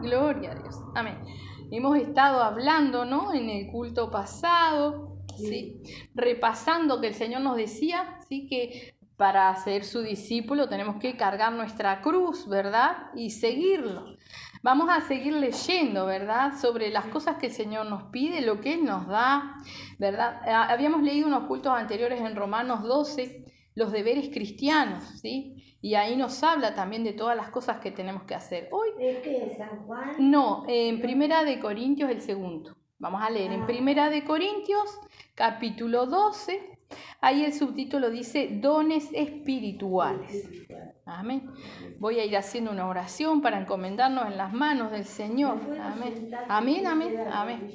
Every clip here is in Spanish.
Gloria a Dios. Amén. Hemos estado hablando, ¿no? En el culto pasado, ¿sí? Repasando que el Señor nos decía, ¿sí? Que para ser su discípulo tenemos que cargar nuestra cruz, ¿verdad? Y seguirlo. Vamos a seguir leyendo, ¿verdad? Sobre las cosas que el Señor nos pide, lo que Él nos da, ¿verdad? Habíamos leído unos cultos anteriores en Romanos 12, los deberes cristianos, ¿sí? Y ahí nos habla también de todas las cosas que tenemos que hacer. Hoy, ¿Qué es San Juan? No, en Primera de Corintios el segundo. Vamos a leer en Primera de Corintios, capítulo 12. Ahí el subtítulo dice dones espirituales. Amén. Voy a ir haciendo una oración para encomendarnos en las manos del Señor. Amén. Amén, amén, amén.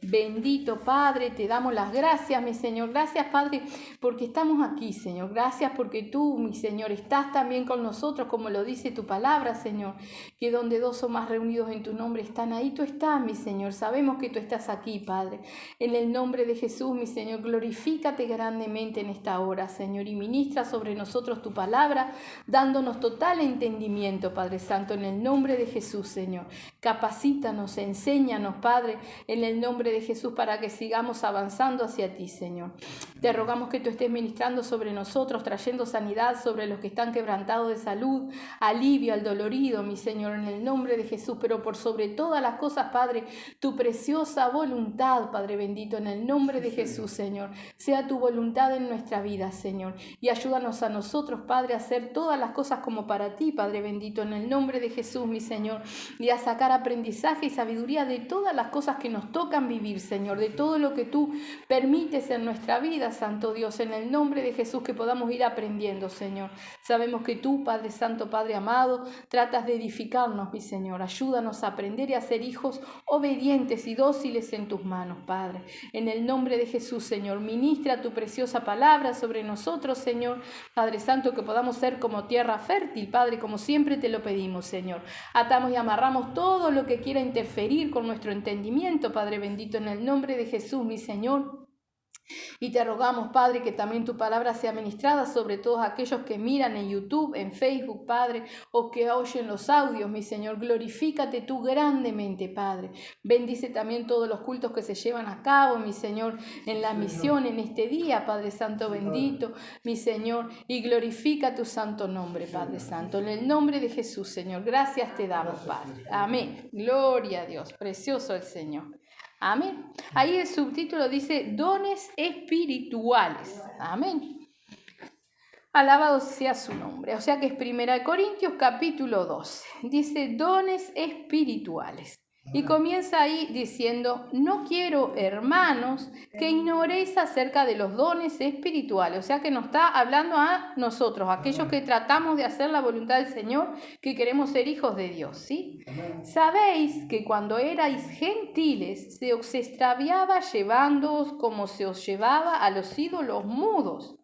Bendito Padre, te damos las gracias, mi Señor. Gracias, Padre, porque estamos aquí, Señor. Gracias porque tú, mi Señor, estás también con nosotros, como lo dice tu palabra, Señor. Que donde dos o más reunidos en tu nombre están, ahí tú estás, mi Señor. Sabemos que tú estás aquí, Padre. En el nombre de Jesús, mi Señor, glorifícate grandemente en esta hora, Señor, y ministra sobre nosotros tu palabra, dándonos total entendimiento, Padre Santo, en el nombre de Jesús, Señor. Capacítanos, enséñanos, Padre, en el nombre de Jesús, para que sigamos avanzando hacia ti, Señor. Te rogamos que tú estés ministrando sobre nosotros, trayendo sanidad sobre los que están quebrantados de salud, alivio al dolorido, mi Señor, en el nombre de Jesús, pero por sobre todas las cosas, Padre, tu preciosa voluntad, Padre bendito, en el nombre de Jesús, Señor. Sea tu voluntad en nuestra vida, Señor, y ayúdanos a nosotros, Padre, a hacer todas las cosas como para ti, Padre bendito, en el nombre de Jesús, mi Señor, y a sacar aprendizaje y sabiduría de todas las cosas que nos tocan vivir, Señor, de todo lo que tú permites en nuestra vida, Santo Dios, en el nombre de Jesús, que podamos ir aprendiendo, Señor. Sabemos que tú, Padre Santo, Padre amado, tratas de edificarnos, mi Señor. Ayúdanos a aprender y a ser hijos obedientes y dóciles en tus manos, Padre. En el nombre de Jesús, Señor, ministra tu preciosa palabra sobre nosotros, Señor. Padre Santo, que podamos ser como tierra fértil, Padre, como siempre te lo pedimos, Señor. Atamos y amarramos todo lo que quiera interferir con nuestro entendimiento, Padre bendito, en el nombre de Jesús, mi Señor. Y te rogamos, Padre, que también tu palabra sea ministrada sobre todos aquellos que miran en YouTube, en Facebook, Padre, o que oyen los audios, mi Señor. Glorifícate tú grandemente, Padre. Bendice también todos los cultos que se llevan a cabo, mi Señor, en la misión, en este día, Padre Santo bendito, mi Señor. Y glorifica tu santo nombre, Padre Santo. En el nombre de Jesús, Señor. Gracias te damos, Padre. Amén. Gloria a Dios. Precioso el Señor. Amén. Ahí el subtítulo dice dones espirituales. Amén. Alabado sea su nombre. O sea que es 1 Corintios capítulo 12. Dice dones espirituales. Y comienza ahí diciendo, no quiero, hermanos, que ignoréis acerca de los dones espirituales. O sea que nos está hablando a nosotros, aquellos que tratamos de hacer la voluntad del Señor, que queremos ser hijos de Dios, ¿sí? Sabéis que cuando erais gentiles, se os extraviaba llevándoos como se os llevaba a los ídolos mudos.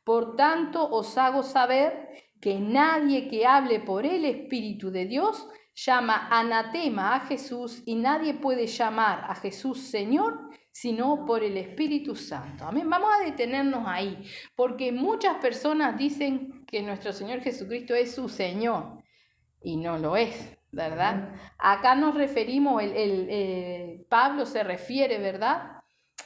Por tanto, os hago saber que nadie que hable por el Espíritu de Dios llama anatema a Jesús, y nadie puede llamar a Jesús Señor sino por el Espíritu Santo. Amén. Vamos a detenernos ahí, porque muchas personas dicen que nuestro Señor Jesucristo es su Señor y no lo es, ¿verdad? Acá nos referimos, Pablo se refiere, ¿verdad?,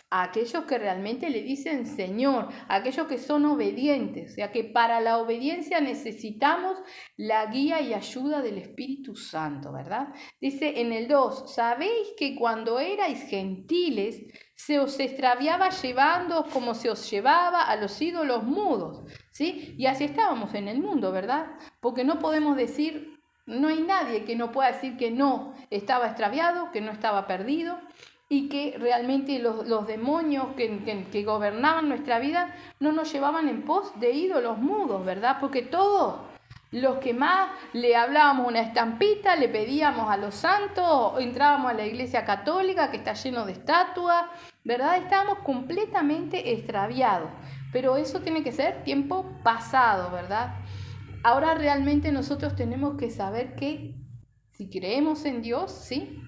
a aquellos que realmente le dicen Señor, a aquellos que son obedientes. O sea que para la obediencia necesitamos la guía y ayuda del Espíritu Santo, ¿verdad? Dice en el 2, sabéis que cuando erais gentiles se os extraviaba llevándoos como se os llevaba a los ídolos mudos, ¿sí? Y así estábamos en el mundo, ¿verdad? Porque no podemos decir, no hay nadie que no pueda decir que no estaba extraviado, que no estaba perdido, y que realmente los demonios que gobernaban nuestra vida no nos llevaban en pos de ídolos mudos, ¿verdad? Porque todos los que más le hablábamos una estampita, le pedíamos a los santos, entrábamos a la iglesia católica que está lleno de estatuas, ¿verdad? Estábamos completamente extraviados, pero eso tiene que ser tiempo pasado, ¿verdad? Ahora realmente nosotros tenemos que saber que si creemos en Dios, ¿sí?,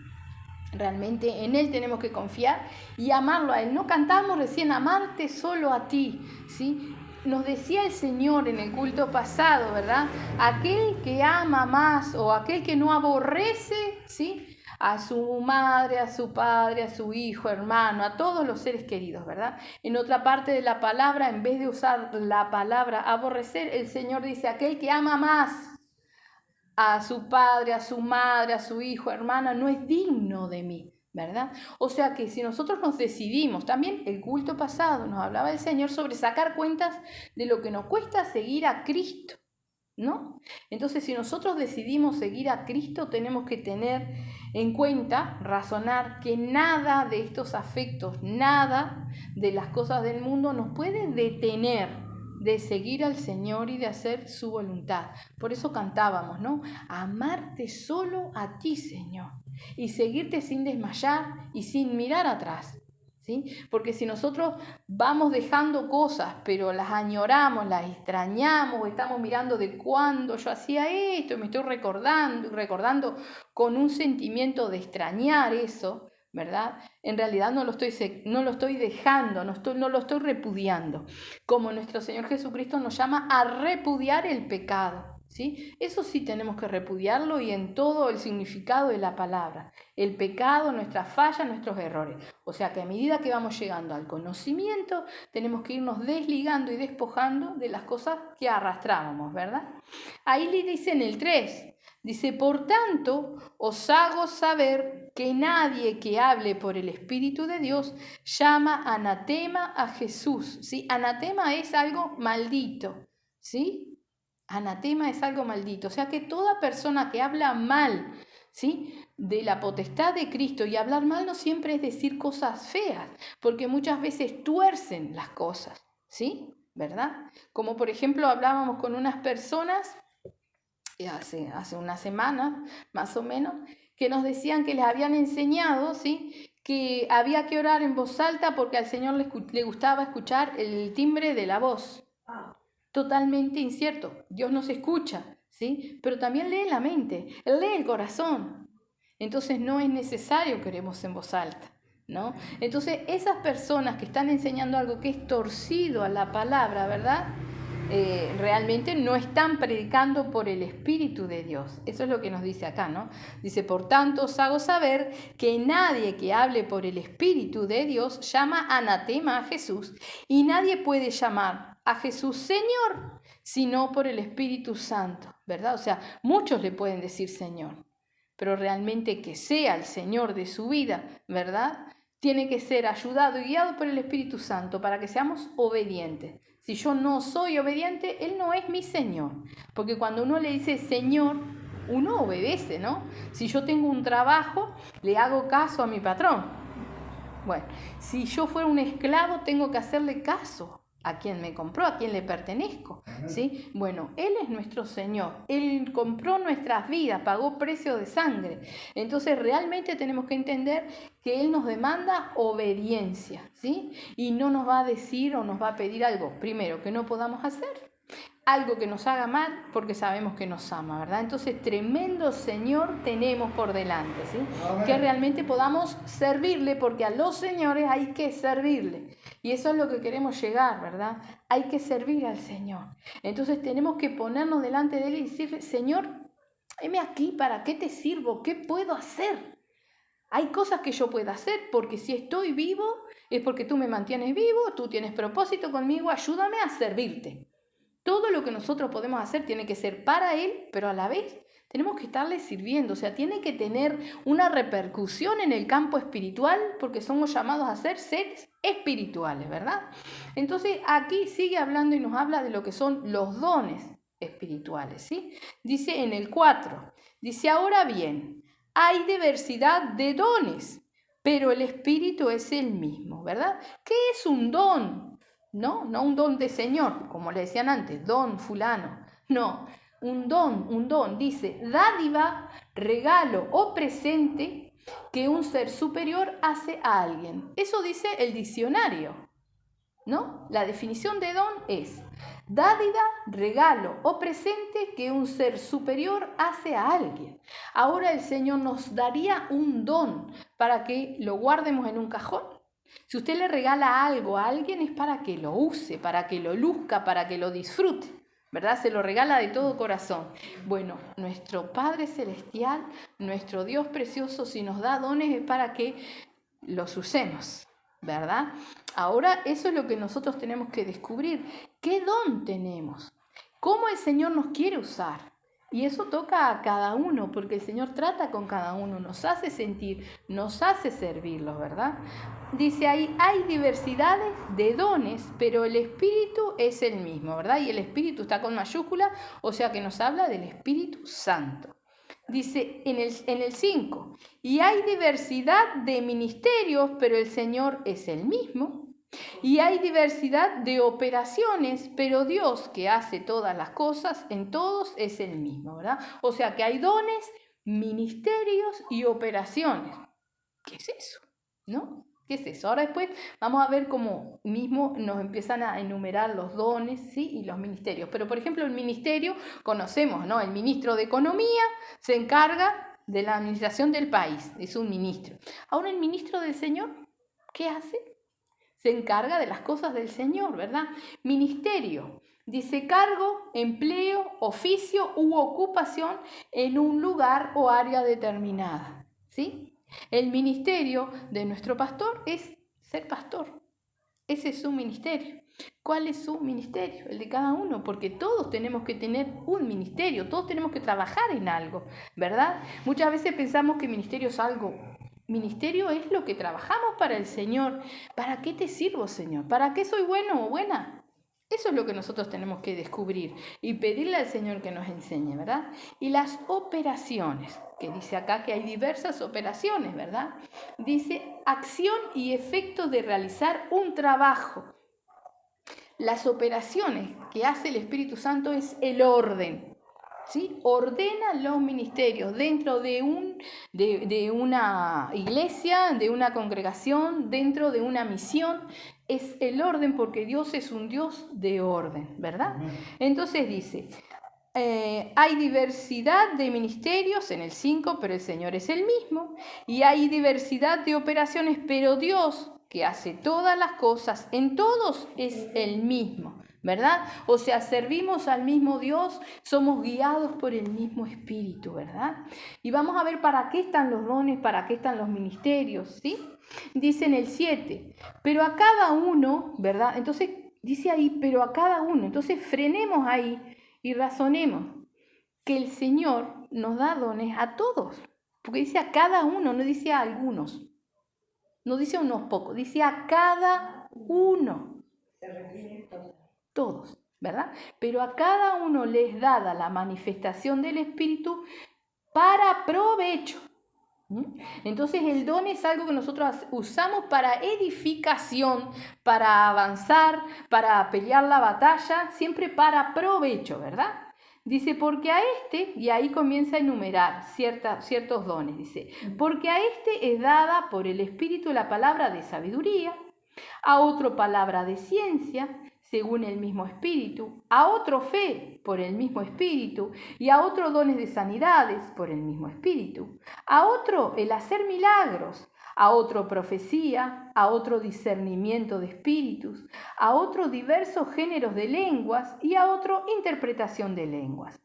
realmente en Él tenemos que confiar y amarlo a Él. No cantamos recién, amarte solo a ti, ¿sí? nos decía el Señor en el culto pasado, ¿verdad? Aquel que ama más o aquel que no aborrece, ¿sí?, a su madre, a su padre, a su hijo, hermano, a todos los seres queridos, ¿verdad? En otra parte de la palabra, en vez de usar la palabra aborrecer, el Señor dice, aquel que ama más a su padre, a su madre, a su hijo, hermana, no es digno de mí, ¿verdad? O sea que si nosotros nos decidimos, también el culto pasado nos hablaba el Señor sobre sacar cuentas de lo que nos cuesta seguir a Cristo, ¿no? Entonces, si nosotros decidimos seguir a Cristo, tenemos que tener en cuenta, razonar que nada de estos afectos, nada de las cosas del mundo nos puede detener de seguir al Señor y de hacer su voluntad. Por eso cantábamos, ¿no? Amarte solo a ti, Señor, y seguirte sin desmayar y sin mirar atrás. ¿Sí? Porque si nosotros vamos dejando cosas, pero las añoramos, las extrañamos, o estamos mirando de cuándo yo hacía esto, y me estoy recordando con un sentimiento de extrañar eso, ¿verdad? En realidad no lo estoy dejando, no lo estoy repudiando. Como nuestro Señor Jesucristo nos llama a repudiar el pecado. ¿Sí? Eso sí tenemos que repudiarlo y en todo el significado de la palabra. El pecado, nuestras fallas, nuestros errores. O sea que a medida que vamos llegando al conocimiento, tenemos que irnos desligando y despojando de las cosas que arrastrábamos, ¿verdad? Ahí le dice en el 3, dice, por tanto, os hago saber que nadie que hable por el Espíritu de Dios llama anatema a Jesús. ¿Sí? Anatema es algo maldito, ¿sí? Anatema es algo maldito, o sea que toda persona que habla mal, ¿sí?, de la potestad de Cristo, y hablar mal no siempre es decir cosas feas, porque muchas veces tuercen las cosas, ¿sí? ¿Verdad? Como por ejemplo hablábamos con unas personas hace una semana más o menos, que nos decían que les habían enseñado, ¿sí?, que había que orar en voz alta porque al Señor le gustaba escuchar el timbre de la voz. Totalmente incierto. Dios nos escucha, ¿sí? Pero también lee la mente, Él lee el corazón. Entonces no es necesario que oremos en voz alta, ¿no? Entonces esas personas que están enseñando algo que es torcido a la palabra, ¿verdad? Realmente no están predicando por el Espíritu de Dios. Eso es lo que nos dice acá, ¿no? Dice, por tanto os hago saber que nadie que hable por el Espíritu de Dios llama anatema a Jesús, y nadie puede llamar a Jesús Señor, sino por el Espíritu Santo, ¿verdad? O sea, muchos le pueden decir Señor, pero realmente que sea el Señor de su vida, ¿verdad? Tiene que ser ayudado y guiado por el Espíritu Santo para que seamos obedientes. Si yo no soy obediente, Él no es mi Señor, porque cuando uno le dice Señor, uno obedece, ¿no? Si yo tengo un trabajo, le hago caso a mi patrón. Bueno, si yo fuera un esclavo, tengo que hacerle caso a quien me compró, a quien le pertenezco, ¿sí? Bueno, Él es nuestro Señor, Él compró nuestras vidas, pagó precio de sangre. Entonces realmente tenemos que entender que Él nos demanda obediencia, ¿sí? Y no nos va a decir o nos va a pedir algo, primero, que no podamos hacer, algo que nos haga mal, porque sabemos que nos ama, ¿verdad? Entonces, tremendo Señor tenemos por delante, ¿sí? Amén. Que realmente podamos servirle, porque a los señores hay que servirle. Y eso es lo que queremos llegar, ¿verdad? Hay que servir al Señor. Entonces, tenemos que ponernos delante de Él y decirle, Señor, heme aquí, ¿para qué te sirvo? ¿Qué puedo hacer? Hay cosas que yo puedo hacer, porque si estoy vivo, es porque tú me mantienes vivo, tú tienes propósito conmigo, ayúdame a servirte. Todo lo que nosotros podemos hacer tiene que ser para Él, pero a la vez tenemos que estarle sirviendo. O sea, tiene que tener una repercusión en el campo espiritual, porque somos llamados a ser seres espirituales, ¿verdad? Entonces, aquí sigue hablando y nos habla de lo que son los dones espirituales, ¿sí? Dice en el 4, dice, ahora bien, hay diversidad de dones, pero el Espíritu es el mismo, ¿verdad? ¿Qué es un don? No un don de Señor, como le decían antes, don fulano. No, un don, dice, dádiva, regalo o presente que un ser superior hace a alguien. Eso dice el diccionario, ¿no? La definición de don es dádiva, regalo o presente que un ser superior hace a alguien. Ahora el Señor nos daría un don para que lo guardemos en un cajón. Si usted le regala algo a alguien es para que lo use, para que lo luzca, para que lo disfrute, ¿verdad? Se lo regala de todo corazón. Bueno, nuestro Padre Celestial, nuestro Dios precioso, si nos da dones es para que los usemos, ¿verdad? Ahora eso es lo que nosotros tenemos que descubrir. ¿Qué don tenemos? ¿Cómo el Señor nos quiere usar? Y eso toca a cada uno, porque el Señor trata con cada uno, nos hace sentir, nos hace servirlos, ¿verdad? Dice ahí, hay diversidades de dones, pero el Espíritu es el mismo, ¿verdad? Y el Espíritu está con mayúscula, o sea que nos habla del Espíritu Santo. Dice en el 5, y hay diversidad de ministerios, pero el Señor es el mismo. Y hay diversidad de operaciones, pero Dios que hace todas las cosas en todos es el mismo, ¿verdad? O sea que hay dones, ministerios y operaciones. ¿Qué es eso? ¿No? ¿Qué es eso? Ahora después vamos a ver cómo mismo nos empiezan a enumerar los dones, ¿sí? Y los ministerios. Pero por ejemplo el ministerio, conocemos, ¿no? El ministro de Economía se encarga de la administración del país, es un ministro. Ahora el ministro del Señor, ¿qué hace? Se encarga de las cosas del Señor, ¿verdad? Ministerio, dice cargo, empleo, oficio u ocupación en un lugar o área determinada, ¿sí? El ministerio de nuestro pastor es ser pastor. Ese es su ministerio. ¿Cuál es su ministerio? El de cada uno, porque todos tenemos que tener un ministerio, todos tenemos que trabajar en algo, ¿verdad? Muchas veces pensamos que ministerio es algo. Ministerio es lo que trabajamos para el Señor. ¿Para qué te sirvo, Señor? ¿Para qué soy bueno o buena? Eso es lo que nosotros tenemos que descubrir y pedirle al Señor que nos enseñe, ¿verdad? Y las operaciones, que dice acá que hay diversas operaciones, ¿verdad? Dice acción y efecto de realizar un trabajo. Las operaciones que hace el Espíritu Santo es el orden. ¿Sí? Ordena los ministerios dentro de una iglesia, de una congregación, dentro de una misión. Es el orden porque Dios es un Dios de orden, ¿verdad? Entonces dice, hay diversidad de ministerios en el 5, pero el Señor es el mismo. Y hay diversidad de operaciones, pero Dios, que hace todas las cosas en todos, es el mismo, ¿verdad? O sea, servimos al mismo Dios, somos guiados por el mismo Espíritu, ¿verdad? Y vamos a ver para qué están los dones, para qué están los ministerios, ¿sí? Dice en el 7, pero a cada uno, ¿verdad? Entonces dice ahí, pero a cada uno. Entonces frenemos ahí y razonemos que el Señor nos da dones a todos, porque dice a cada uno, no dice a algunos, no dice a unos pocos, dice a cada uno. Se refiere a todos, ¿verdad? Pero a cada uno les dada la manifestación del Espíritu para provecho. Entonces el don es algo que nosotros usamos para edificación, para avanzar, para pelear la batalla, siempre para provecho, ¿verdad? Dice, porque a este, y ahí comienza a enumerar ciertos dones, dice, porque a este es dada por el Espíritu la palabra de sabiduría, a otro palabra de ciencia, según el mismo Espíritu, a otro fe por el mismo Espíritu, y a otro dones de sanidades por el mismo Espíritu, a otro el hacer milagros, a otro profecía, a otro discernimiento de espíritus, a otro diversos géneros de lenguas y a otro interpretación de lenguas.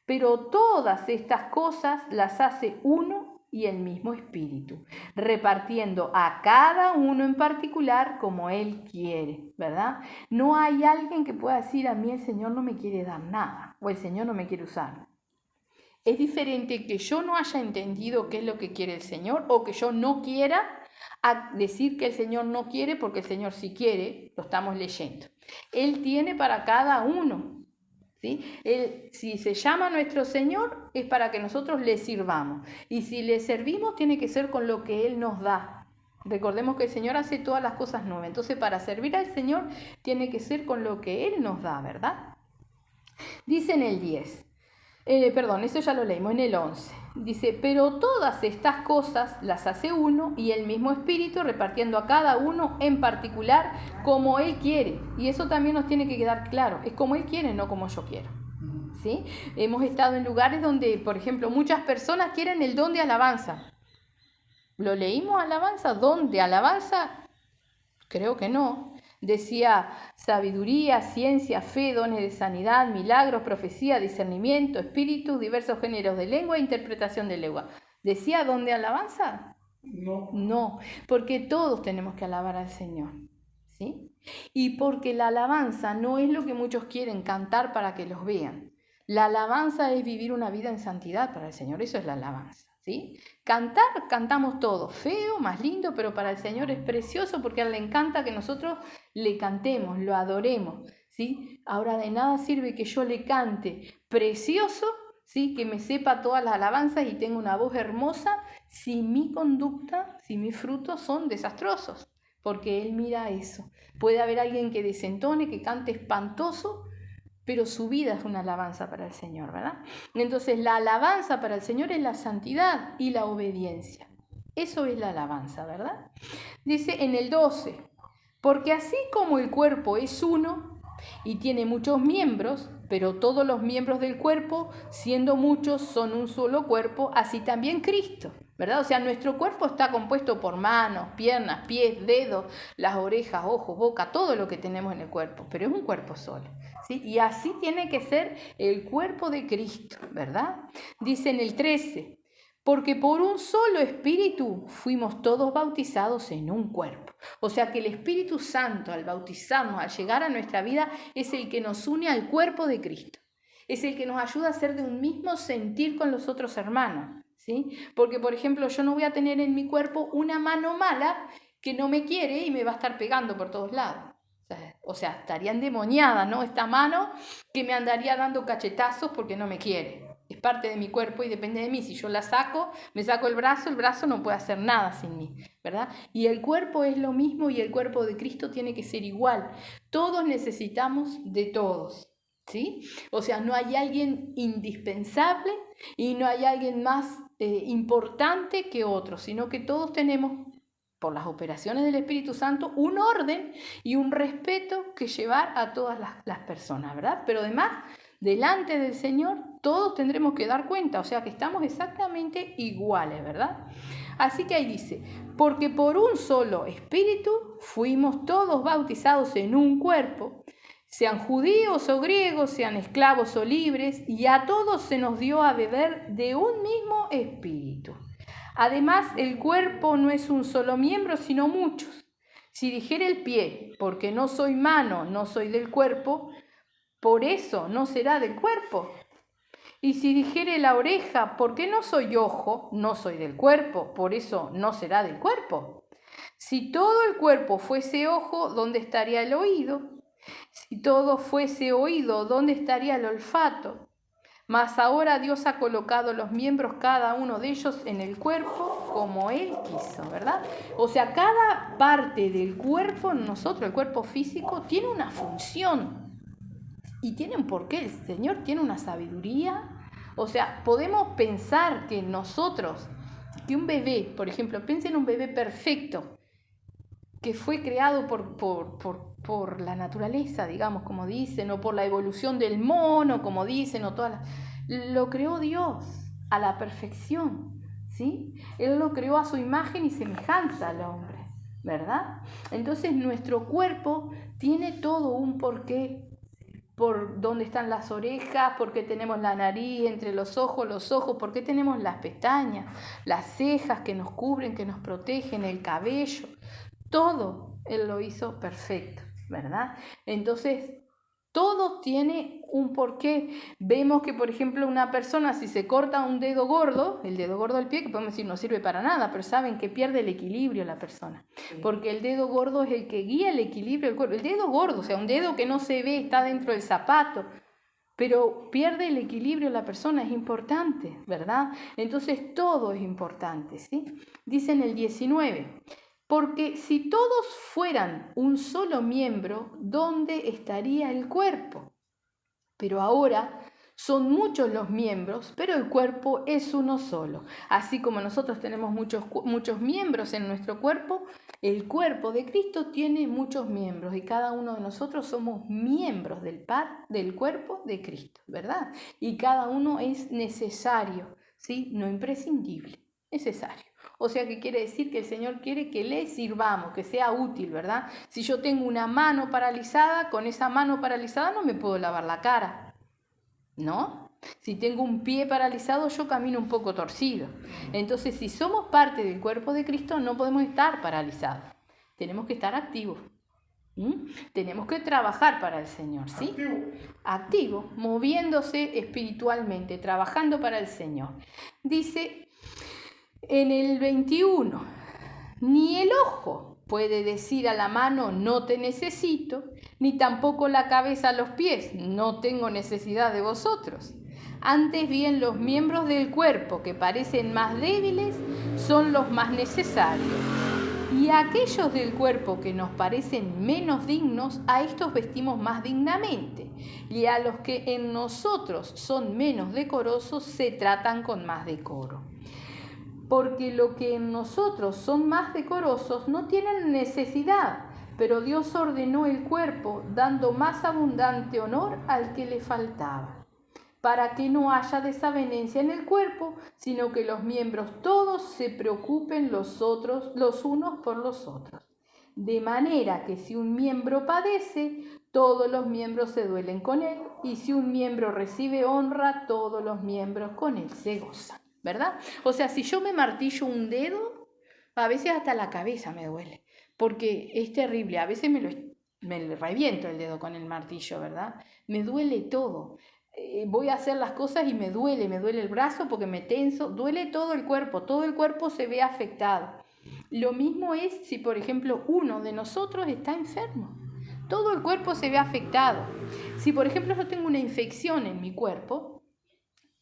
Pero todas estas cosas las hace uno y el mismo Espíritu, repartiendo a cada uno en particular como Él quiere, ¿verdad? No hay alguien que pueda decir, a mí el Señor no me quiere dar nada, o el Señor no me quiere usar. Es diferente que yo no haya entendido qué es lo que quiere el Señor, o que yo no quiera, a decir que el Señor no quiere, porque el Señor sí quiere, lo estamos leyendo. Él tiene para cada uno. ¿Sí? Si se llama nuestro Señor es para que nosotros le sirvamos, y si le servimos tiene que ser con lo que Él nos da. Recordemos que el Señor hace todas las cosas nuevas, entonces para servir al Señor tiene que ser con lo que Él nos da, ¿verdad? Dice en el 10, eso ya lo leímos en el 11, dice, pero todas estas cosas las hace uno y el mismo Espíritu, repartiendo a cada uno en particular como Él quiere. Y eso también nos tiene que quedar claro, es como Él quiere, no como yo quiero. ¿Sí? Hemos estado en lugares donde, por ejemplo, muchas personas quieren el don de alabanza. Lo leímos, alabanza, don de alabanza, Creo que no. Decía sabiduría, ciencia, fe, dones de sanidad, milagros, profecía, discernimiento, espíritu, diversos géneros de lengua e interpretación de lengua. ¿Decía don de alabanza? No. No, porque todos tenemos que alabar al Señor, ¿sí? Y porque la alabanza no es lo que muchos quieren cantar para que los vean. La alabanza es vivir una vida en santidad para el Señor, eso es la alabanza, ¿sí? Cantar, cantamos todos, feo, más lindo, pero para el Señor es precioso porque a Él le encanta que nosotros le cantemos, lo adoremos, ¿sí? Ahora de nada sirve que yo le cante precioso, ¿sí? Que me sepa todas las alabanzas y tenga una voz hermosa, si mi conducta, si mis frutos son desastrosos, porque Él mira eso. Puede haber alguien que desentone, que cante espantoso, pero su vida es una alabanza para el Señor, ¿verdad? Entonces la alabanza para el Señor es la santidad y la obediencia. Eso es la alabanza, ¿verdad? Dice en el 12, porque así como el cuerpo es uno y tiene muchos miembros, pero todos los miembros del cuerpo, siendo muchos, son un solo cuerpo, así también Cristo, ¿verdad? O sea, nuestro cuerpo está compuesto por manos, piernas, pies, dedos, las orejas, ojos, boca, todo lo que tenemos en el cuerpo, pero es un cuerpo solo, ¿sí? Y así tiene que ser el cuerpo de Cristo, ¿verdad? Dice en el 13, porque por un solo espíritu fuimos todos bautizados en un cuerpo. O sea que el Espíritu Santo, al bautizarnos, al llegar a nuestra vida, es el que nos une al cuerpo de Cristo. Es el que nos ayuda a ser de un mismo sentir con los otros hermanos, ¿sí? Porque, por ejemplo, yo no voy a tener en mi cuerpo una mano mala que no me quiere y me va a estar pegando por todos lados. O sea, estaría endemoniada, ¿no? Esta mano que me andaría dando cachetazos porque no me quiere. Es parte de mi cuerpo y depende de mí. Si yo la saco, me saco el brazo no puede hacer nada sin mí, ¿verdad? Y el cuerpo es lo mismo y el cuerpo de Cristo tiene que ser igual. Todos necesitamos de todos, ¿sí? O sea, no hay alguien indispensable y no hay alguien más importante que otro, sino que todos tenemos, por las operaciones del Espíritu Santo, un orden y un respeto que llevar a todas las personas, ¿verdad? Pero además, delante del Señor, todos tendremos que dar cuenta, o sea que estamos exactamente iguales, ¿verdad? Así que ahí dice, porque por un solo Espíritu fuimos todos bautizados en un cuerpo, sean judíos o griegos, sean esclavos o libres, y a todos se nos dio a beber de un mismo Espíritu. Además, el cuerpo no es un solo miembro, sino muchos. Si dijera el pie, porque no soy mano, no soy del cuerpo, por eso no será del cuerpo. Y si dijere la oreja, porque no soy ojo, no soy del cuerpo, por eso no será del cuerpo. Si todo el cuerpo fuese ojo, ¿dónde estaría el oído? Si todo fuese oído, ¿dónde estaría el olfato? Mas ahora Dios ha colocado los miembros, cada uno de ellos, en el cuerpo como Él quiso, ¿verdad? O sea, cada parte del cuerpo, nosotros, el cuerpo físico, tiene una función y tiene un porqué. El Señor tiene una sabiduría. O sea, podemos pensar que nosotros, que un bebé, por ejemplo, piensen en un bebé perfecto, que fue creado por la naturaleza, digamos, como dicen, o por la evolución del mono, como dicen, o todas lo creó Dios a la perfección, ¿sí? Él lo creó a su imagen y semejanza al hombre, ¿verdad? Entonces nuestro cuerpo tiene todo un porqué, por dónde están las orejas, por qué tenemos la nariz entre los ojos, por qué tenemos las pestañas, las cejas que nos cubren, que nos protegen, el cabello. Todo Él lo hizo perfecto, ¿verdad? Entonces, todo tiene un porqué. Vemos que, por ejemplo, una persona, si se corta un dedo gordo, el dedo gordo del pie, que podemos decir no sirve para nada, pero saben que pierde el equilibrio la persona. Porque el dedo gordo es el que guía el equilibrio del cuerpo. El dedo gordo, o sea, un dedo que no se ve, está dentro del zapato, pero pierde el equilibrio la persona, es importante, ¿verdad? Entonces, todo es importante, ¿sí? Dice en el 19, porque si todos fueran un solo miembro, ¿dónde estaría el cuerpo? Pero ahora son muchos los miembros, pero el cuerpo es uno solo. Así como nosotros tenemos muchos miembros en nuestro cuerpo, el cuerpo de Cristo tiene muchos miembros y cada uno de nosotros somos miembros del cuerpo de Cristo, ¿verdad? Y cada uno es necesario, ¿sí? No imprescindible. necesario. O sea que quiere decir que el Señor quiere que le sirvamos, que sea útil, ¿verdad? Si yo tengo una mano paralizada, con esa mano paralizada no me puedo lavar la cara, ¿no? Si tengo un pie paralizado, yo camino un poco torcido. Entonces, si somos parte del cuerpo de Cristo, no podemos estar paralizados. Tenemos que estar activos. Tenemos que trabajar para el Señor, ¿sí? Activo, moviéndose espiritualmente, trabajando para el Señor. Dice en el 21, ni el ojo puede decir a la mano, no te necesito, ni tampoco la cabeza a los pies, no tengo necesidad de vosotros. Antes bien, los miembros del cuerpo que parecen más débiles son los más necesarios. Y a aquellos del cuerpo que nos parecen menos dignos, a estos vestimos más dignamente. Y a los que en nosotros son menos decorosos, se tratan con más decoro. Porque lo que en nosotros son más decorosos no tienen necesidad, pero Dios ordenó el cuerpo, dando más abundante honor al que le faltaba, para que no haya desavenencia en el cuerpo, sino que los miembros todos se preocupen los unos por los otros. De manera que si un miembro padece, todos los miembros se duelen con él, y si un miembro recibe honra, todos los miembros con él se gozan, ¿verdad? O sea, si yo me martillo un dedo, a veces hasta la cabeza me duele, porque es terrible, a veces me reviento el dedo con el martillo, ¿verdad? Me duele todo. Voy a hacer las cosas y me duele el brazo porque me tenso, duele todo el cuerpo se ve afectado. Lo mismo es si, por ejemplo, uno de nosotros está enfermo. Todo el cuerpo se ve afectado. Si, por ejemplo, yo tengo una infección en mi cuerpo,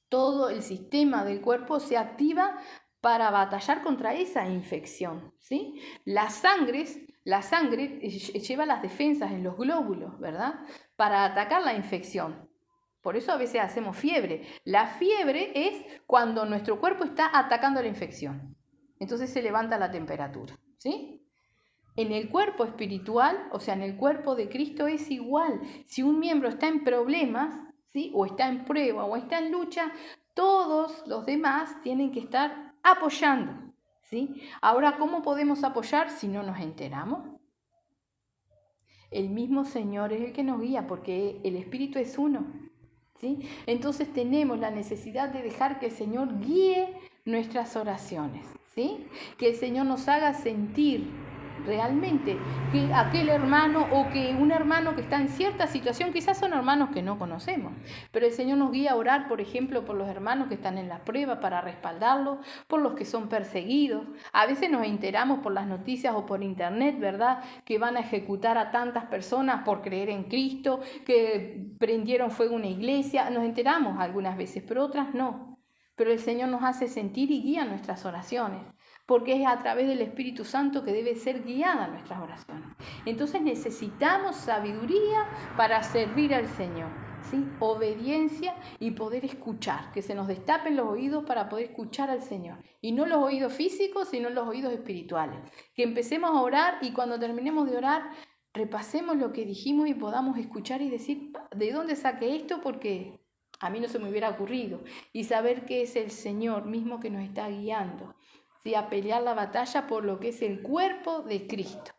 todo el sistema del cuerpo se activa para batallar contra esa infección, ¿sí? La sangre lleva las defensas en los glóbulos, ¿verdad? Para atacar la infección. Por eso a veces hacemos fiebre. La fiebre es cuando nuestro cuerpo está atacando la infección. Entonces se levanta la temperatura, ¿sí? En el cuerpo espiritual, o sea, en el cuerpo de Cristo es igual. Si un miembro está en problemas, ¿sí? O está en prueba o está en lucha, todos los demás tienen que estar apoyando, ¿sí? Ahora, ¿cómo podemos apoyar si no nos enteramos? El mismo Señor es el que nos guía porque el Espíritu es uno, ¿sí? Entonces tenemos la necesidad de dejar que el Señor guíe nuestras oraciones, ¿sí? Que el Señor nos haga sentir realmente que aquel hermano o que un hermano que está en cierta situación, quizás son hermanos que no conocemos, pero el Señor nos guía a orar, por ejemplo, por los hermanos que están en la prueba para respaldarlos, por los que son perseguidos. A veces nos enteramos por las noticias o por internet, ¿verdad?, que van a ejecutar a tantas personas por creer en Cristo, que prendieron fuego una iglesia. Nos enteramos algunas veces, pero otras no. Pero el Señor nos hace sentir y guía nuestras oraciones, porque es a través del Espíritu Santo que debe ser guiada nuestras oraciones. Entonces necesitamos sabiduría para servir al Señor, ¿sí? Obediencia y poder escuchar, que se nos destapen los oídos para poder escuchar al Señor. Y no los oídos físicos, sino los oídos espirituales. Que empecemos a orar y cuando terminemos de orar, repasemos lo que dijimos y podamos escuchar y decir, ¿de dónde saqué esto? Porque a mí no se me hubiera ocurrido. Y saber que es el Señor mismo que nos está guiando, ¿sí?, a pelear la batalla por lo que es el cuerpo de Cristo.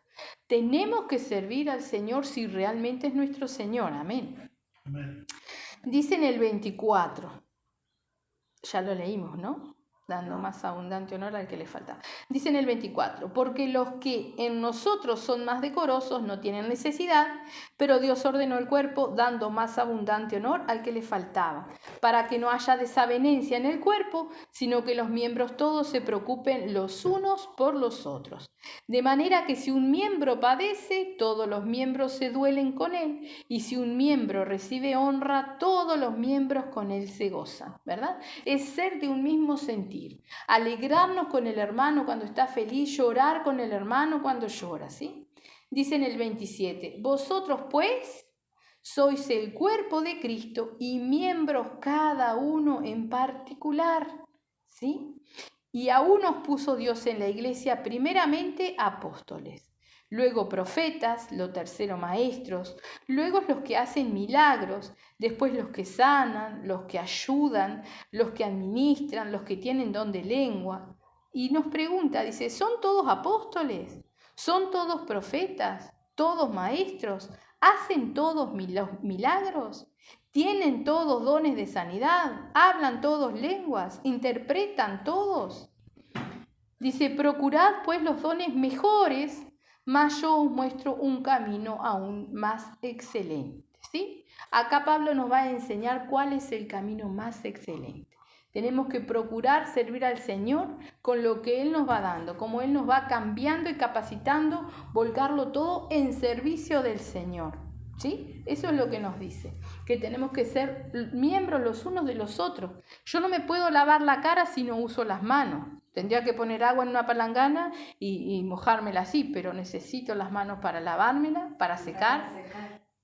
Tenemos que servir al Señor si realmente es nuestro Señor. Amén. Amén. Dice en el 24, ya lo leímos, ¿no? Dando más abundante honor al que le falta. Dice en el 24, porque los que en nosotros son más decorosos no tienen necesidad, pero Dios ordenó el cuerpo dando más abundante honor al que le faltaba, para que no haya desavenencia en el cuerpo, sino que los miembros todos se preocupen los unos por los otros. De manera que si un miembro padece, todos los miembros se duelen con él, y si un miembro recibe honra, todos los miembros con él se gozan, ¿verdad? Es ser de un mismo sentir. Alegrarnos con el hermano cuando está feliz, llorar con el hermano cuando llora, ¿sí? Dice en el 27, vosotros pues sois el cuerpo de Cristo y miembros cada uno en particular, ¿sí? Y a unos puso Dios en la iglesia primeramente apóstoles, luego profetas, lo tercero maestros, luego los que hacen milagros, después los que sanan, los que ayudan, los que administran, los que tienen don de lengua. Y nos pregunta, dice, ¿son todos apóstoles? ¿Son todos profetas? ¿Todos maestros? ¿Hacen todos milagros? ¿Tienen todos dones de sanidad? ¿Hablan todos lenguas? ¿Interpretan todos? Dice, procurad pues los dones mejores, mas yo os muestro un camino aún más excelente. ¿Sí? Acá Pablo nos va a enseñar cuál es el camino más excelente. Tenemos que procurar servir al Señor con lo que Él nos va dando, como Él nos va cambiando y capacitando, volcarlo todo en servicio del Señor. ¿Sí? Eso es lo que nos dice, que tenemos que ser miembros los unos de los otros. Yo no me puedo lavar la cara si no uso las manos. Tendría que poner agua en una palangana y mojármela así, pero necesito las manos para lavármela, para secar.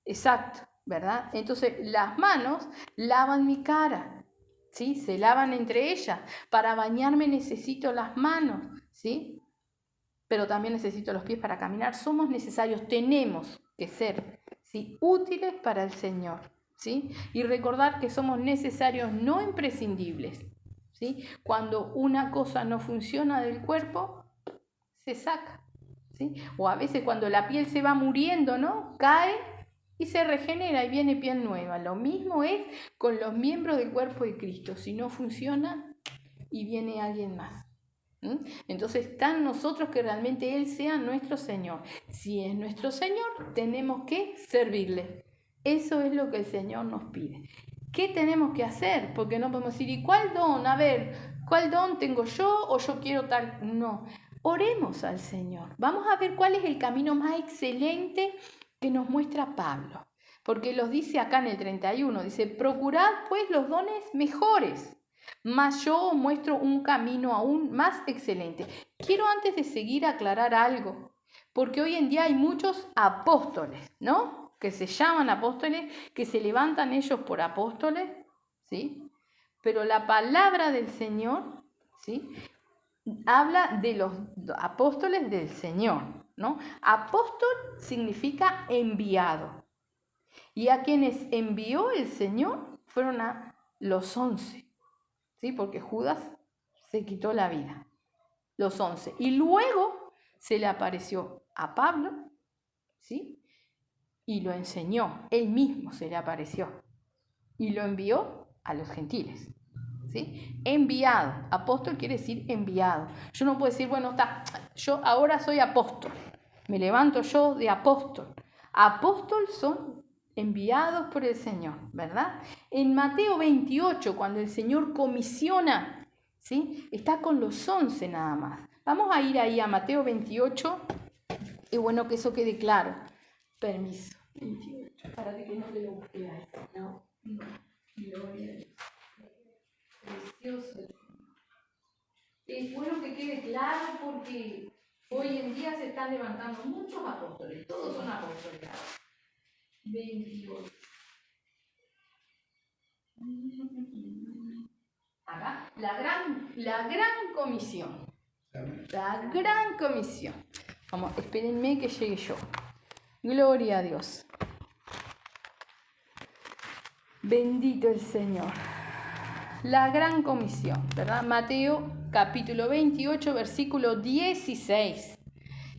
Exacto, ¿verdad? Entonces las manos lavan mi cara, ¿sí? Se lavan entre ellas. Para bañarme necesito las manos, ¿sí? Pero también necesito los pies para caminar. Somos necesarios, tenemos que ser, ¿sí?, útiles para el Señor, ¿sí? Y recordar que somos necesarios, no imprescindibles, ¿sí? Cuando una cosa no funciona del cuerpo, se saca, ¿sí? O a veces cuando la piel se va muriendo, ¿no? Cae y se regenera y viene piel nueva. Lo mismo es con los miembros del cuerpo de Cristo. Si no funciona y viene alguien más. Entonces está en nosotros que realmente Él sea nuestro Señor. Si es nuestro Señor, tenemos que servirle. Eso es lo que el Señor nos pide. ¿Qué tenemos que hacer? Porque no podemos decir, ¿y cuál don? A ver, ¿cuál don tengo yo o yo quiero tal? No, oremos al Señor. Vamos a ver cuál es el camino más excelente que nos muestra Pablo. Porque los dice acá en el 31, dice, procurad pues los dones mejores, mas yo os muestro un camino aún más excelente. Quiero antes de seguir aclarar algo, porque hoy en día hay muchos apóstoles, ¿no? Que se llaman apóstoles, que se levantan ellos por apóstoles, ¿sí? Pero la palabra del Señor, ¿sí?, habla de los apóstoles del Señor, ¿no? Apóstol significa enviado. Y a quienes envió el Señor fueron a los 11. ¿Sí? Porque Judas se quitó la vida, los 11. Y luego se le apareció a Pablo, ¿sí?, y lo enseñó. Él mismo se le apareció y lo envió a los gentiles, ¿sí? Enviado. Apóstol quiere decir enviado. Yo no puedo decir, bueno, yo ahora soy apóstol, me levanto yo de apóstol. Apóstol son enviados por el Señor, ¿verdad? En Mateo 28, cuando el Señor comisiona, ¿sí?, está con los 11 nada más. Vamos a ir ahí a Mateo 28, y bueno, que eso quede claro. Permiso. 28, para que no te lo busque ahí. No. Gloria a Dios. Precioso. Es bueno que quede claro porque hoy en día se están levantando muchos apóstoles, todos son apóstoles. 28. Acá, la gran comisión. La gran comisión. Vamos, espérenme que llegue yo. Gloria a Dios. Bendito el Señor. La gran comisión, ¿verdad? Mateo capítulo 28, versículo 16.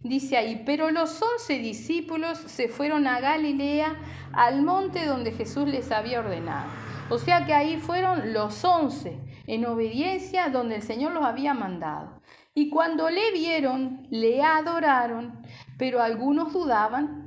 Dice ahí, pero los 11 discípulos se fueron a Galilea, al monte donde Jesús les había ordenado. O sea que ahí fueron los 11, en obediencia donde el Señor los había mandado. Y cuando le vieron, le adoraron, pero algunos dudaban.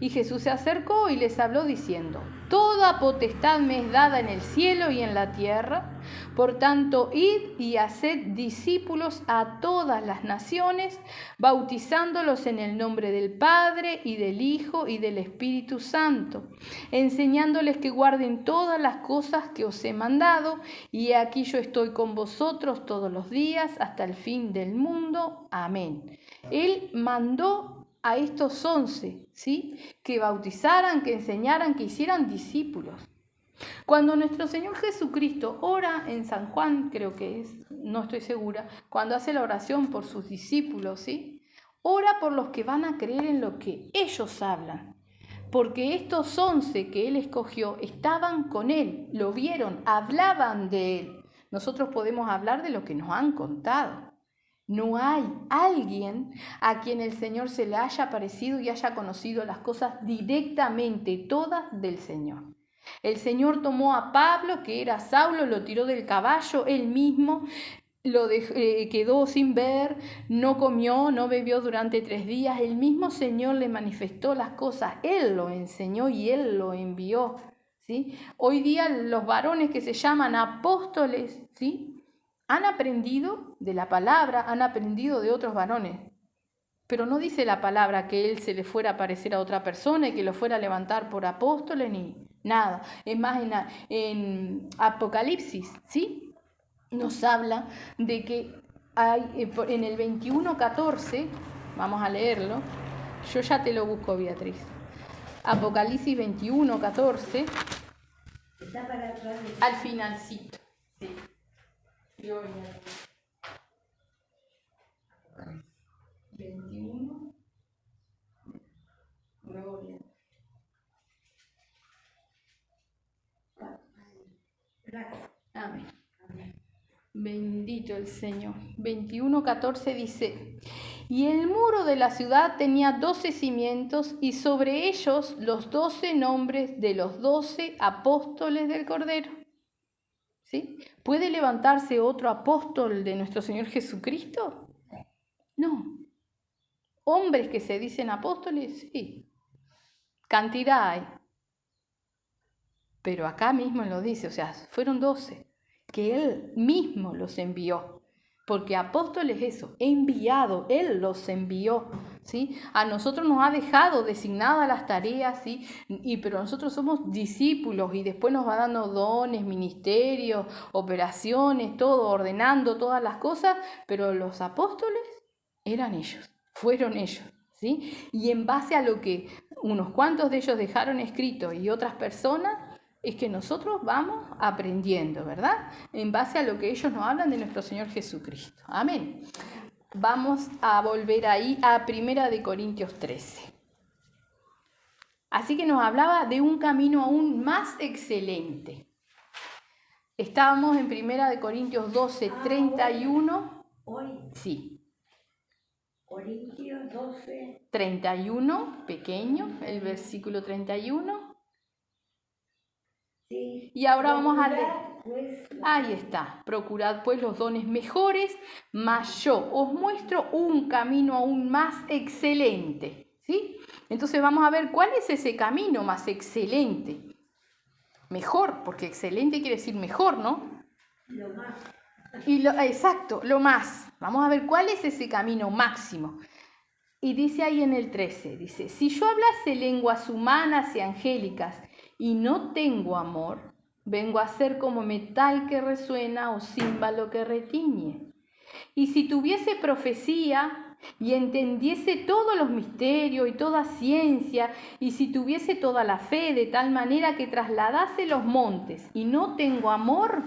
Y Jesús se acercó y les habló diciendo, toda potestad me es dada en el cielo y en la tierra. Por tanto, id y haced discípulos a todas las naciones, bautizándolos en el nombre del Padre y del Hijo y del Espíritu Santo, enseñándoles que guarden todas las cosas que os he mandado. Y aquí yo estoy con vosotros todos los días hasta el fin del mundo. Amén. Él mandó a estos 11, ¿sí?, que bautizaran, que enseñaran, que hicieran discípulos. Cuando nuestro Señor Jesucristo ora en San Juan, creo que es, no estoy segura, cuando hace la oración por sus discípulos, ¿sí?, ora por los que van a creer en lo que ellos hablan. Porque estos 11 que Él escogió estaban con Él, lo vieron, hablaban de Él. Nosotros podemos hablar de lo que nos han contado. No hay alguien a quien el Señor se le haya aparecido y haya conocido las cosas directamente, todas del Señor. El Señor tomó a Pablo, que era Saulo, lo tiró del caballo, él mismo quedó sin ver, no comió, no bebió durante 3 días. El mismo Señor le manifestó las cosas, Él lo enseñó y Él lo envió. ¿Sí? Hoy día los varones que se llaman apóstoles, ¿sí?, han aprendido de la palabra, han aprendido de otros varones. Pero no dice la palabra que él se le fuera a parecer a otra persona y que lo fuera a levantar por apóstoles ni nada. Es más, en Apocalipsis, ¿sí?, nos habla de que hay, en el 21:14, vamos a leerlo, yo ya te lo busco, Beatriz. Apocalipsis 21:14, al finalcito. Sí. Gloria. 21. Gloria. Amén. Bendito el Señor. 21:14 dice: y el muro de la ciudad tenía 12 cimientos, y sobre ellos los 12 nombres de los 12 apóstoles del Cordero. ¿Sí? ¿Puede levantarse otro apóstol de nuestro Señor Jesucristo? No. ¿Hombres que se dicen apóstoles? Sí. Cantidad hay. Pero acá mismo lo dice, o sea, fueron 12, que Él mismo los envió. Porque apóstol es eso, enviado, Él los envió, ¿sí? A nosotros nos ha dejado designadas las tareas, ¿sí? Pero nosotros somos discípulos y después nos va dando dones, ministerios, operaciones, todo, ordenando todas las cosas, pero los apóstoles eran ellos, fueron ellos, ¿sí? Y en base a lo que unos cuantos de ellos dejaron escrito y otras personas, es que nosotros vamos aprendiendo, ¿verdad? En base a lo que ellos nos hablan de nuestro Señor Jesucristo. Amén. Vamos a volver ahí a 1 Corintios 13. Así que nos hablaba de un camino aún más excelente. Estábamos en 1 Corintios 12, 31. Hoy. Sí. Corintios 12. 31, pequeño, el versículo 31. Sí. Y ahora vamos a leer. Pues, ahí está. Procurad pues los dones mejores, mas yo os muestro un camino aún más excelente. ¿Sí? Entonces vamos a ver cuál es ese camino más excelente. Mejor, porque excelente quiere decir mejor, ¿no? Lo más. Exacto, lo más. Vamos a ver cuál es ese camino máximo. Y dice ahí en el 13, dice: si yo hablase lenguas humanas y angélicas y no tengo amor, vengo a ser como metal que resuena o címbalo que retiñe. Y si tuviese profecía y entendiese todos los misterios y toda ciencia, y si tuviese toda la fe de tal manera que trasladase los montes y no tengo amor,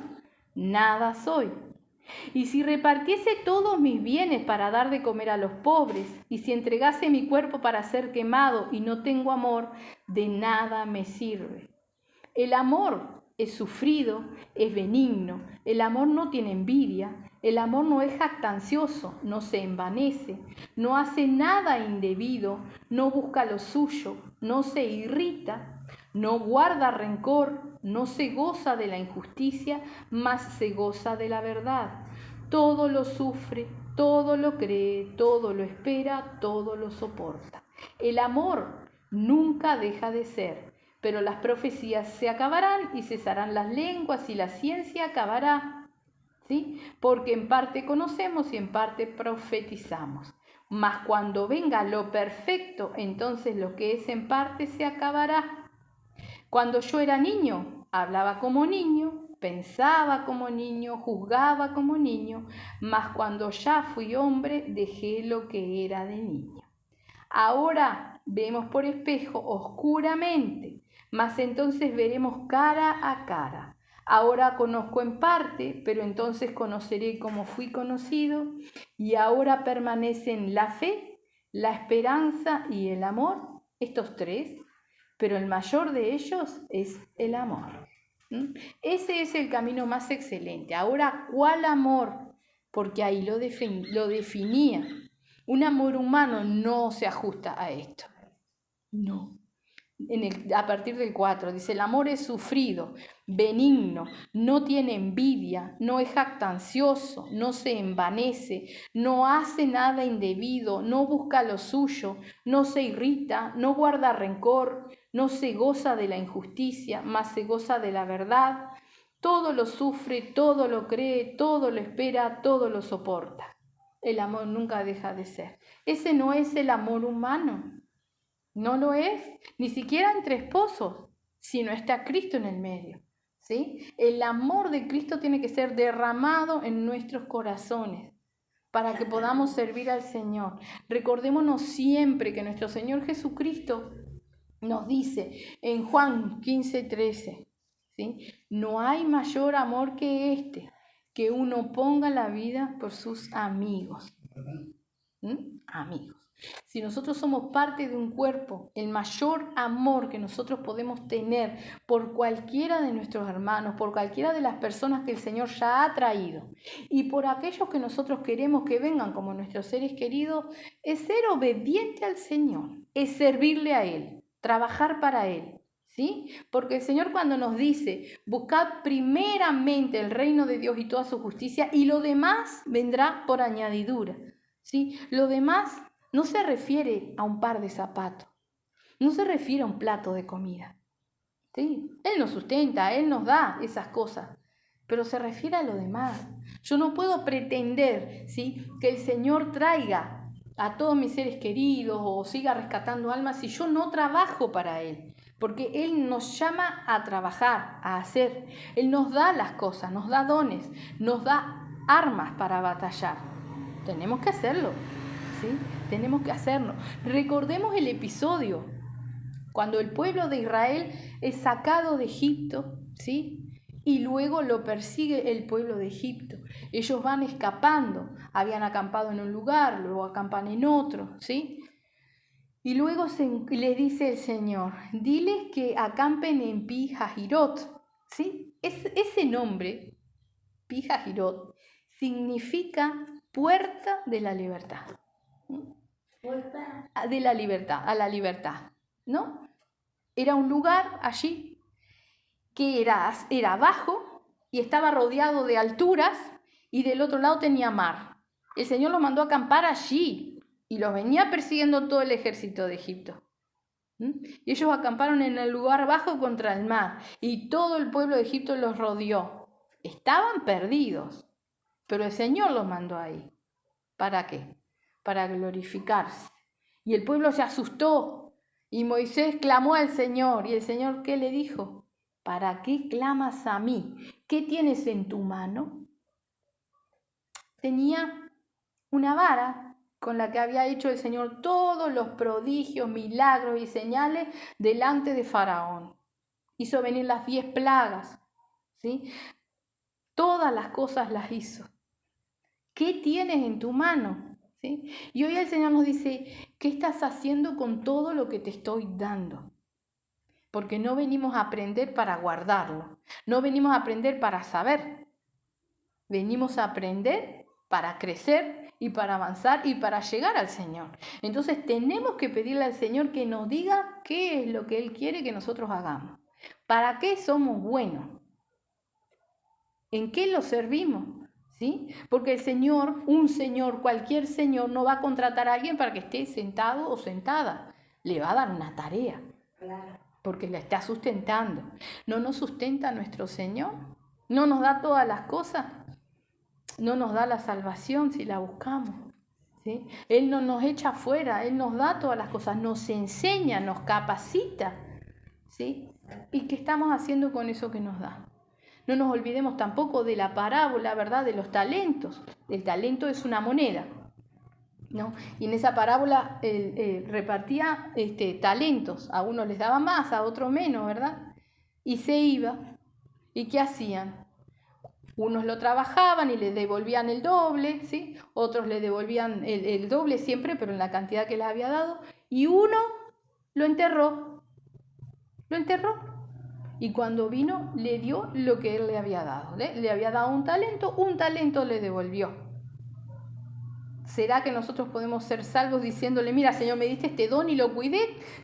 nada soy. Y si repartiese todos mis bienes para dar de comer a los pobres, y si entregase mi cuerpo para ser quemado y no tengo amor, de nada me sirve. El amor es sufrido, es benigno, el amor no tiene envidia, el amor no es jactancioso, no se envanece, no hace nada indebido, no busca lo suyo, no se irrita, no guarda rencor, no se goza de la injusticia, mas se goza de la verdad. Todo lo sufre, todo lo cree, todo lo espera, todo lo soporta. El amor nunca deja de ser, pero las profecías se acabarán y cesarán las lenguas y la ciencia acabará, ¿sí? Porque en parte conocemos y en parte profetizamos. Mas cuando venga lo perfecto, entonces lo que es en parte se acabará. Cuando yo era niño, hablaba como niño, pensaba como niño, juzgaba como niño, mas cuando ya fui hombre, dejé lo que era de niño. Ahora vemos por espejo oscuramente, mas entonces veremos cara a cara. Ahora conozco en parte, pero entonces conoceré como fui conocido. Y ahora permanecen la fe, la esperanza y el amor, estos tres, pero el mayor de ellos es el amor. Ese es el camino más excelente. Ahora, ¿cuál amor? porque ahí lo definía. Un amor humano no se ajusta a esto. No. A partir del 4 dice, el amor es sufrido, benigno, no tiene envidia, no es jactancioso, no se envanece, no hace nada indebido, no busca lo suyo, no se irrita, no guarda rencor, no se goza de la injusticia, mas se goza de la verdad. Todo lo sufre, todo lo cree, todo lo espera, todo lo soporta. El amor nunca deja de ser. Ese no es el amor humano. No lo es, ni siquiera entre esposos, si no está Cristo en el medio, ¿sí? El amor de Cristo tiene que ser derramado en nuestros corazones para que podamos servir al Señor. Recordémonos siempre que nuestro Señor Jesucristo nos dice en Juan 15:13, ¿sí? No hay mayor amor que este, que uno ponga la vida por sus amigos. Amigos. Si nosotros somos parte de un cuerpo, el mayor amor que nosotros podemos tener por cualquiera de nuestros hermanos, por cualquiera de las personas que el Señor ya ha traído y por aquellos que nosotros queremos que vengan como nuestros seres queridos, es ser obediente al Señor, es servirle a Él, trabajar para Él. ¿Sí? Porque el Señor cuando nos dice, buscad primeramente el reino de Dios y toda su justicia y lo demás vendrá por añadidura. ¿Sí? Lo demás no se refiere a un par de zapatos, no se refiere a un plato de comida. ¿Sí? Él nos sustenta, Él nos da esas cosas, pero se refiere a lo demás. Yo no puedo pretender, ¿sí?, que el Señor traiga a todos mis seres queridos o siga rescatando almas si yo no trabajo para Él. Porque Él nos llama a trabajar, a hacer. Él nos da las cosas, nos da dones, nos da armas para batallar. Tenemos que hacerlo, ¿sí? Tenemos que hacerlo. Recordemos el episodio cuando el pueblo de Israel es sacado de Egipto, ¿sí? Y luego lo persigue el pueblo de Egipto. Ellos van escapando. Habían acampado en un lugar, luego acampan en otro, ¿sí? Y luego le dice el Señor, diles que acampen en Pi-Hahirot, ¿sí? Ese nombre, Pi-Hahirot, significa puerta de la libertad. Puerta de la libertad, a la libertad, ¿no? Era un lugar allí que era bajo y estaba rodeado de alturas y del otro lado tenía mar. El Señor los mandó a acampar allí y los venía persiguiendo todo el ejército de Egipto. Y ellos acamparon en el lugar bajo contra el mar y todo el pueblo de Egipto los rodeó. Estaban perdidos, pero el Señor los mandó ahí. ¿Para qué? Para glorificarse. Y el pueblo se asustó y Moisés clamó al Señor. ¿Y el Señor qué le dijo? ¿Para qué clamas a mí? ¿Qué tienes en tu mano? Tenía una vara con la que había hecho el Señor todos los prodigios, milagros y señales delante de Faraón. Hizo venir las 10 plagas, ¿sí? Todas las cosas las hizo. ¿Qué tienes en tu mano? ¿Sí? Y hoy el Señor nos dice, ¿qué estás haciendo con todo lo que te estoy dando? Porque no venimos a aprender para guardarlo, no venimos a aprender para saber, venimos a aprender para crecer y para avanzar y para llegar al Señor. Entonces tenemos que pedirle al Señor que nos diga qué es lo que Él quiere que nosotros hagamos, para qué somos buenos, en qué lo servimos. ¿Sí? Porque el Señor, cualquier Señor, no va a contratar a alguien para que esté sentado o sentada. Le va a dar una tarea. Claro. Porque la está sustentando. ¿No nos sustenta nuestro Señor? ¿No nos da todas las cosas? ¿No nos da la salvación si la buscamos? ¿Sí? Él no nos echa afuera, Él nos da todas las cosas, nos enseña, nos capacita. ¿Sí? ¿Y qué estamos haciendo con eso que nos da? No nos olvidemos tampoco de la parábola, ¿verdad?, de los talentos. El talento es una moneda, ¿no? Y en esa parábola repartía talentos. A unos les daba más, a otros menos, ¿verdad? Y se iba. ¿Y qué hacían? Unos lo trabajaban y le devolvían el doble, ¿sí? Otros le devolvían el doble siempre, pero en la cantidad que les había dado. Y uno lo enterró. Lo enterró. Y cuando vino, le dio lo que él le había dado. Le había dado un talento le devolvió. ¿Será que nosotros podemos ser salvos diciéndole, mira, Señor, me diste este don y lo cuidé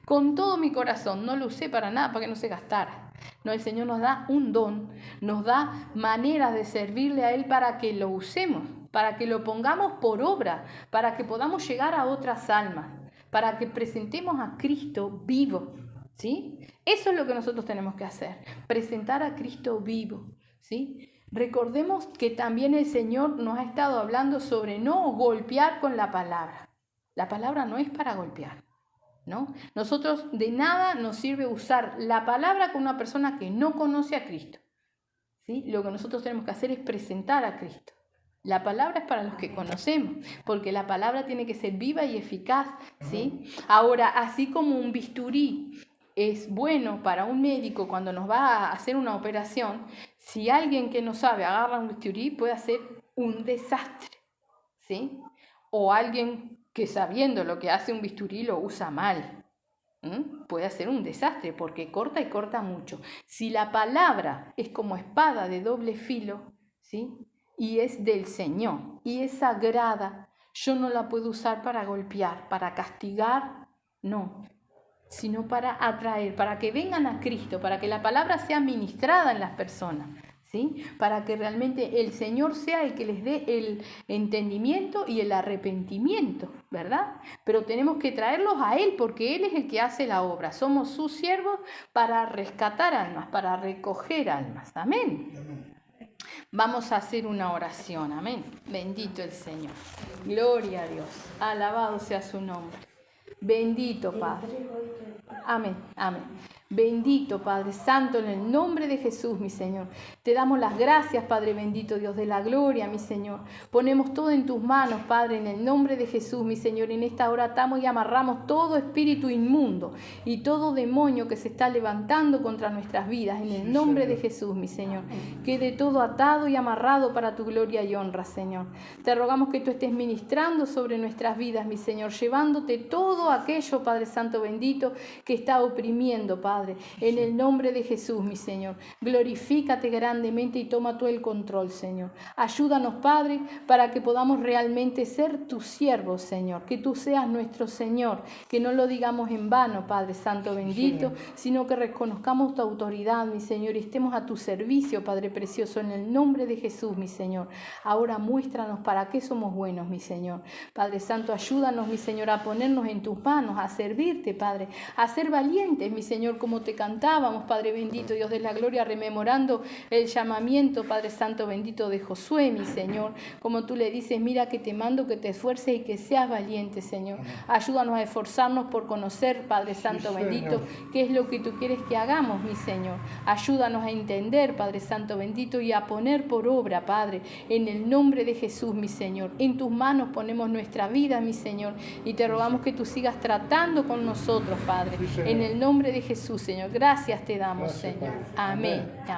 con todo mi corazón? No lo usé para nada, para que no se gastara. No, el Señor nos da un don, nos da maneras de servirle a Él para que lo usemos, para que lo pongamos por obra, para que podamos llegar a otras almas, para que presentemos a Cristo vivo, ¿sí? Eso es lo que nosotros tenemos que hacer, presentar a Cristo vivo, ¿sí? Recordemos que también el Señor nos ha estado hablando sobre no golpear con la palabra. La palabra no es para golpear, ¿no? Nosotros de nada nos sirve usar la palabra con una persona que no conoce a Cristo, ¿sí? Lo que nosotros tenemos que hacer es presentar a Cristo. La palabra es para los que conocemos, porque la palabra tiene que ser viva y eficaz, ¿sí? Ahora, así como un bisturí es bueno para un médico cuando nos va a hacer una operación, si alguien que no sabe agarra un bisturí puede hacer un desastre, ¿sí? O alguien que sabiendo lo que hace un bisturí lo usa mal, puede hacer un desastre porque corta y corta mucho. Si la palabra es como espada de doble filo, ¿sí? Y es del Señor y es sagrada, yo no la puedo usar para golpear, para castigar, no, sino para atraer, para que vengan a Cristo, para que la palabra sea ministrada en las personas, ¿sí? Para que realmente el Señor sea el que les dé el entendimiento y el arrepentimiento, ¿verdad? Pero tenemos que traerlos a Él porque Él es el que hace la obra. Somos sus siervos para rescatar almas, para recoger almas. Amén. Vamos a hacer una oración. Amén. Bendito el Señor. Gloria a Dios. Alabado sea su nombre. Bendito Padre. Amén, amén. Bendito Padre Santo, en el nombre de Jesús, mi Señor. Te damos las gracias, Padre bendito, Dios de la gloria, mi Señor. Ponemos todo en tus manos, Padre, en el nombre de Jesús, mi Señor. En esta hora atamos y amarramos todo espíritu inmundo y todo demonio que se está levantando contra nuestras vidas. En el nombre de Jesús, mi Señor. Quede todo atado y amarrado para tu gloria y honra, Señor. Te rogamos que tú estés ministrando sobre nuestras vidas, mi Señor, llevándote todo aquello, Padre Santo bendito, que está oprimiendo, Padre. En el nombre de Jesús, mi Señor. Glorifícate grandemente y toma tú el control, Señor. Ayúdanos, Padre, para que podamos realmente ser tus siervos, Señor. Que tú seas nuestro Señor. Que no lo digamos en vano, Padre Santo bendito, sino que reconozcamos tu autoridad, mi Señor, y estemos a tu servicio, Padre precioso, en el nombre de Jesús, mi Señor. Ahora muéstranos para qué somos buenos, mi Señor. Padre Santo, ayúdanos, mi Señor, a ponernos en tus manos, a servirte, Padre, a ser valientes, mi Señor, como te cantábamos, Padre bendito, Dios de la gloria, rememorando el llamamiento, Padre Santo bendito, de Josué, mi Señor, como tú le dices, mira que te mando que te esfuerces y que seas valiente, Señor. Ayúdanos a esforzarnos por conocer, Padre Santo bendito, qué es lo que tú quieres que hagamos, mi Señor. Ayúdanos a entender, Padre Santo bendito, y a poner por obra, Padre, en el nombre de Jesús, mi Señor. En tus manos ponemos nuestra vida, mi Señor, y te rogamos que tú sigas tratando con nosotros, Padre, en el nombre de Jesús, Señor. Gracias te damos, Señor. Amén.